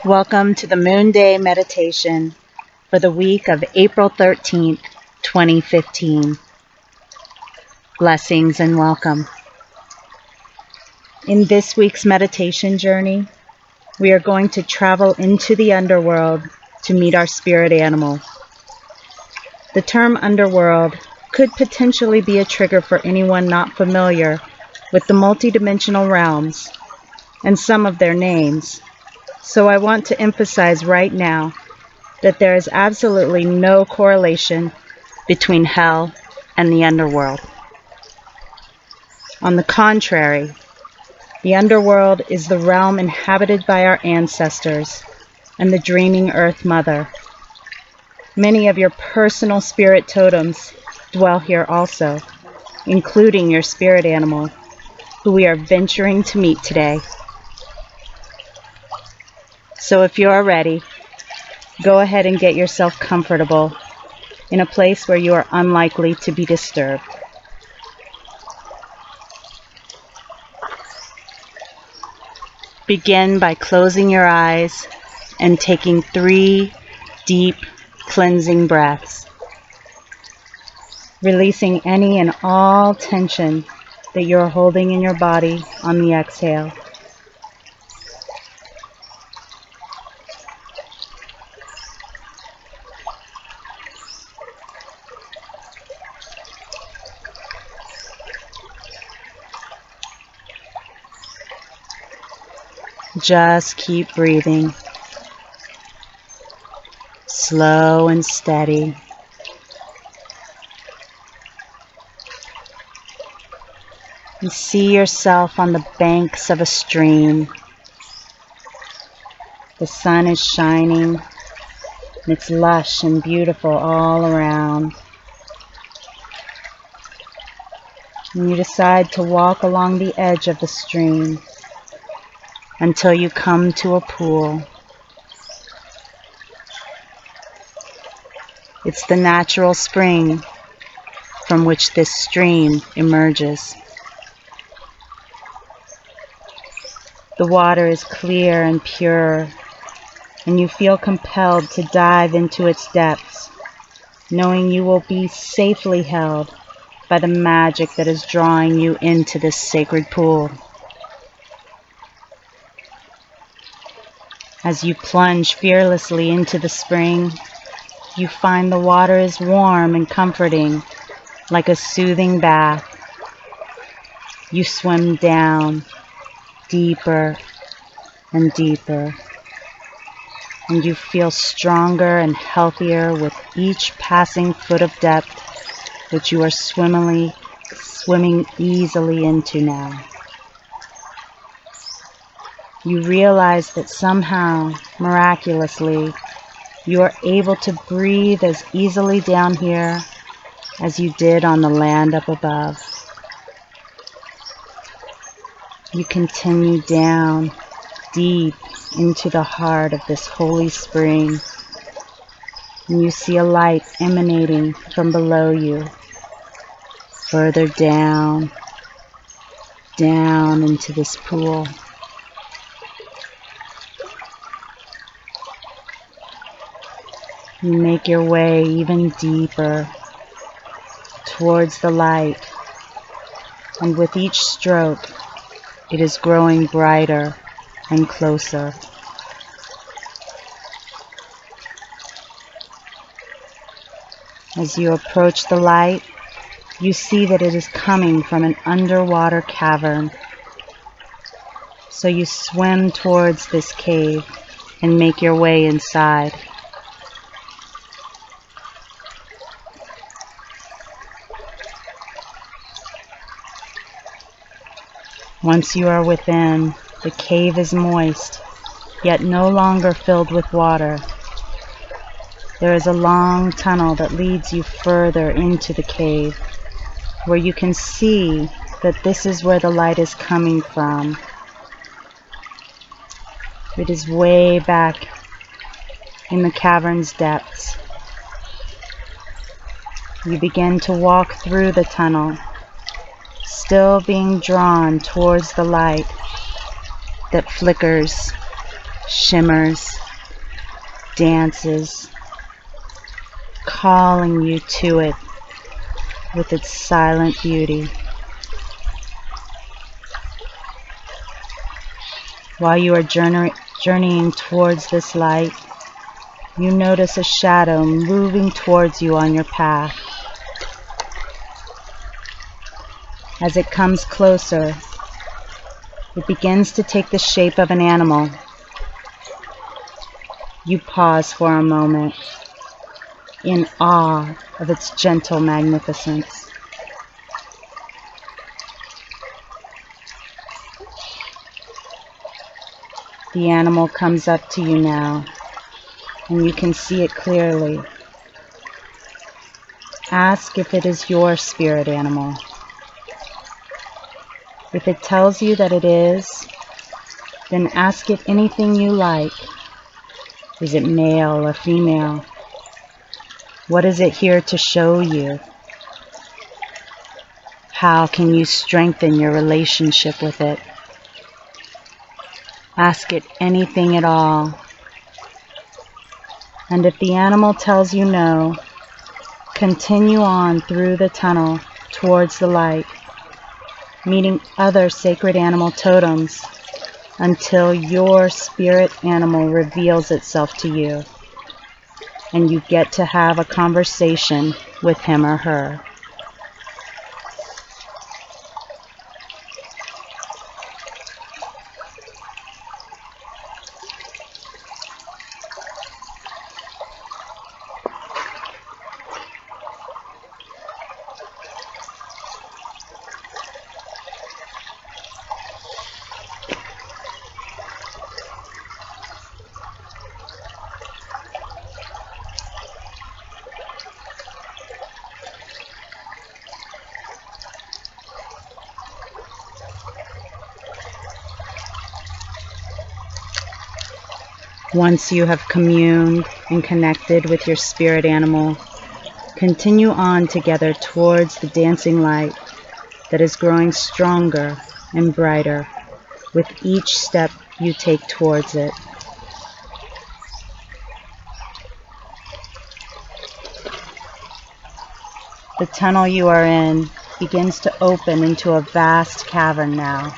Welcome to the Moon Day meditation for the week of April 13th, 2015. Blessings and welcome. In this week's meditation journey, we are going to travel into the underworld to meet our spirit animal. The term underworld could potentially be a trigger for anyone not familiar with the multidimensional realms and some of their names. So I want to emphasize right now that there is absolutely no correlation between hell and the underworld. On the contrary, the underworld is the realm inhabited by our ancestors and the dreaming Earth Mother. Many of your personal spirit totems dwell here also, including your spirit animal, who we are venturing to meet today. So if you are ready, go ahead and get yourself comfortable in a place where you are unlikely to be disturbed. Begin by closing your eyes and taking 3 deep cleansing breaths, releasing any and all tension that you're holding in your body on the exhale. Just keep breathing, slow and steady. You see yourself on the banks of a stream. The sun is shining, and it's lush and beautiful all around. And you decide to walk along the edge of the stream until you come to a pool. It's the natural spring from which this stream emerges. The water is clear and pure, and you feel compelled to dive into its depths, knowing you will be safely held by the magic that is drawing you into this sacred pool. As you plunge fearlessly into the spring, you find the water is warm and comforting, like a soothing bath. You swim down, deeper and deeper, and you feel stronger and healthier with each passing foot of depth which you are swimming easily into now. You realize that somehow, miraculously, you are able to breathe as easily down here as you did on the land up above. You continue down, deep into the heart of this holy spring, and you see a light emanating from below you, further down, down into this pool. You make your way even deeper towards the light, and with each stroke, it is growing brighter and closer. As you approach the light, you see that it is coming from an underwater cavern. So you swim towards this cave and make your way inside. Once you are within, the cave is moist, yet no longer filled with water. There is a long tunnel that leads you further into the cave, where you can see that this is where the light is coming from. It is way back in the cavern's depths. You begin to walk through the tunnel, still being drawn towards the light that flickers shimmers, dances, calling you to it with its silent beauty. While you are journeying towards this light, you notice a shadow moving towards you on your path. As it comes closer, it begins to take the shape of an animal. You pause for a moment, in awe of its gentle magnificence. The animal comes up to you now, and you can see it clearly. Ask if it is your spirit animal. If it tells you that it is, then ask it anything you like. Is it male or female? What is it here to show you? How can you strengthen your relationship with it? Ask it anything at all. And if the animal tells you no, continue on through the tunnel towards the light, meeting other sacred animal totems until your spirit animal reveals itself to you and you get to have a conversation with him or her. Once you have communed and connected with your spirit animal, continue on together towards the dancing light that is growing stronger and brighter with each step you take towards it. The tunnel you are in begins to open into a vast cavern now,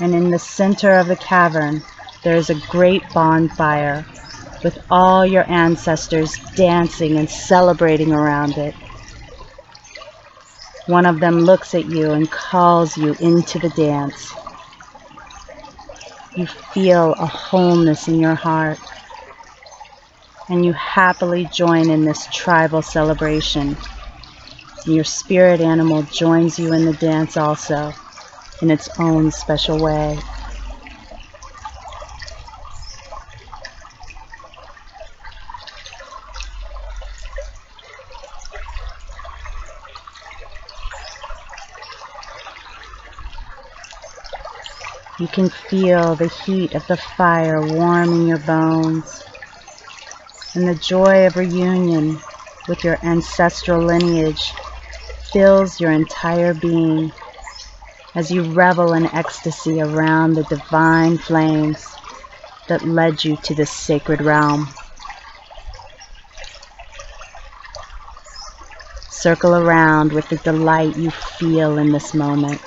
and in the center of the cavern there is a great bonfire with all your ancestors dancing and celebrating around it. One of them looks at you and calls you into the dance. You feel a wholeness in your heart, and you happily join in this tribal celebration. And your spirit animal joins you in the dance also, in its own special way. You can feel the heat of the fire warming your bones, and the joy of reunion with your ancestral lineage fills your entire being as you revel in ecstasy around the divine flames that led you to this sacred realm. Circle around with the delight you feel in this moment.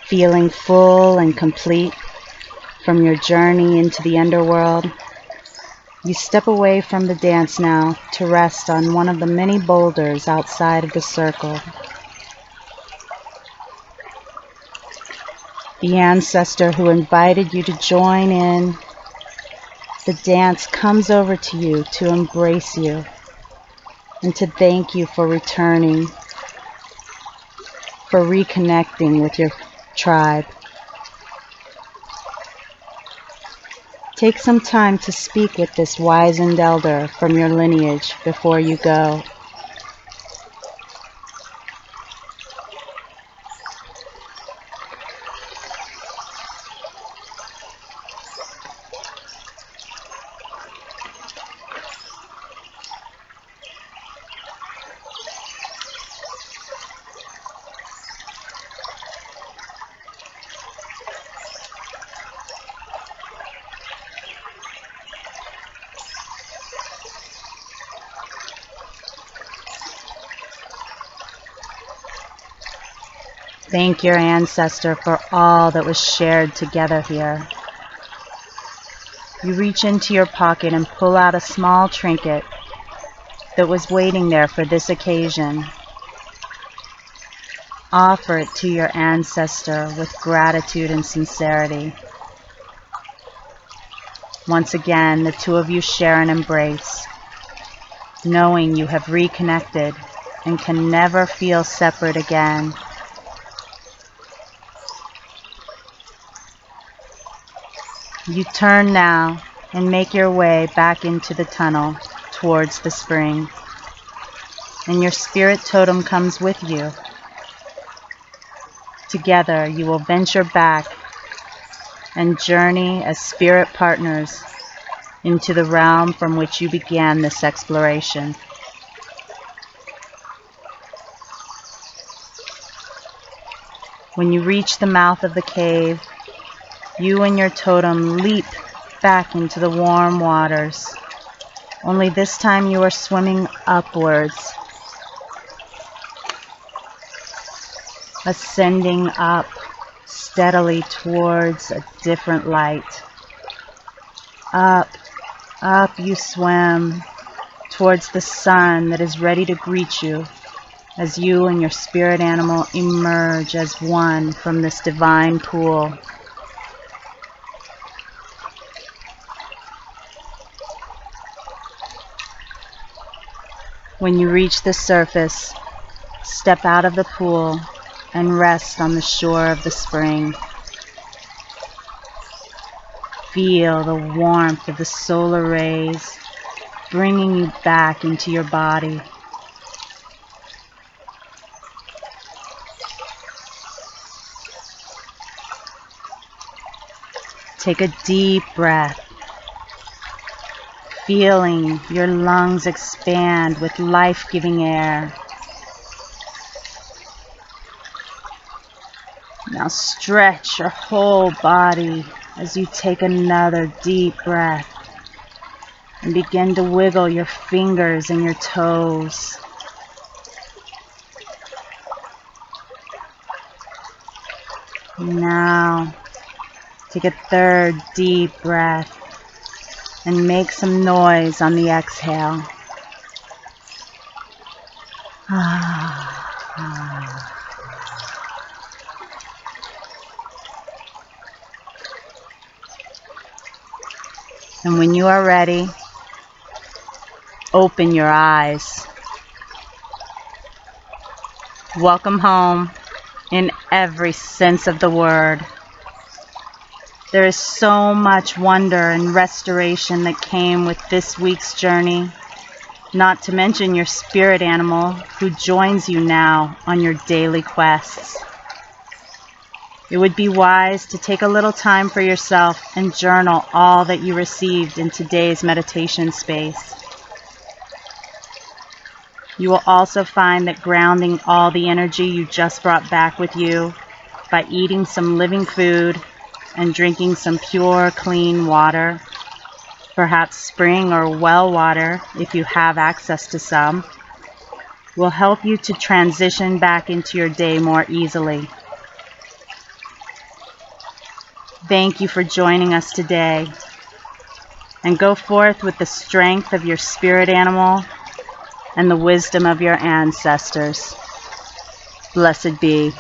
Feeling full and complete from your journey into the underworld, you step away from the dance now to rest on one of the many boulders outside of the circle. The ancestor who invited you to join in the dance comes over to you to embrace you and to thank you for returning, for reconnecting with your tribe. Take some time to speak with this wizened elder from your lineage before you go. Thank your ancestor for all that was shared together here. You reach into your pocket and pull out a small trinket that was waiting there for this occasion. Offer it to your ancestor with gratitude and sincerity. Once again, the two of you share an embrace, knowing you have reconnected and can never feel separate again. You turn now and make your way back into the tunnel towards the spring, and your spirit totem comes with you. Together you will venture back and journey as spirit partners into the realm from which you began this exploration. When you reach the mouth of the cave, you and your totem leap back into the warm waters. Only this time you are swimming upwards, ascending up steadily towards a different light. Up, up you swim towards the sun that is ready to greet you as you and your spirit animal emerge as one from this divine pool. When you reach the surface, step out of the pool and rest on the shore of the spring. Feel the warmth of the solar rays bringing you back into your body. Take a deep breath, feeling your lungs expand with life-giving air. Now stretch your whole body as you take another deep breath and begin to wiggle your fingers and your toes. Now take a third deep breath and make some noise on the exhale. And when you are ready, open your eyes. Welcome home in every sense of the word. There is so much wonder and restoration that came with this week's journey, not to mention your spirit animal who joins you now on your daily quests. It would be wise to take a little time for yourself and journal all that you received in today's meditation space. You will also find that grounding all the energy you just brought back with you by eating some living food and drinking some pure, clean water, perhaps spring or well water if you have access to some, will help you to transition back into your day more easily. Thank you for joining us today, and go forth with the strength of your spirit animal and the wisdom of your ancestors. Blessed be.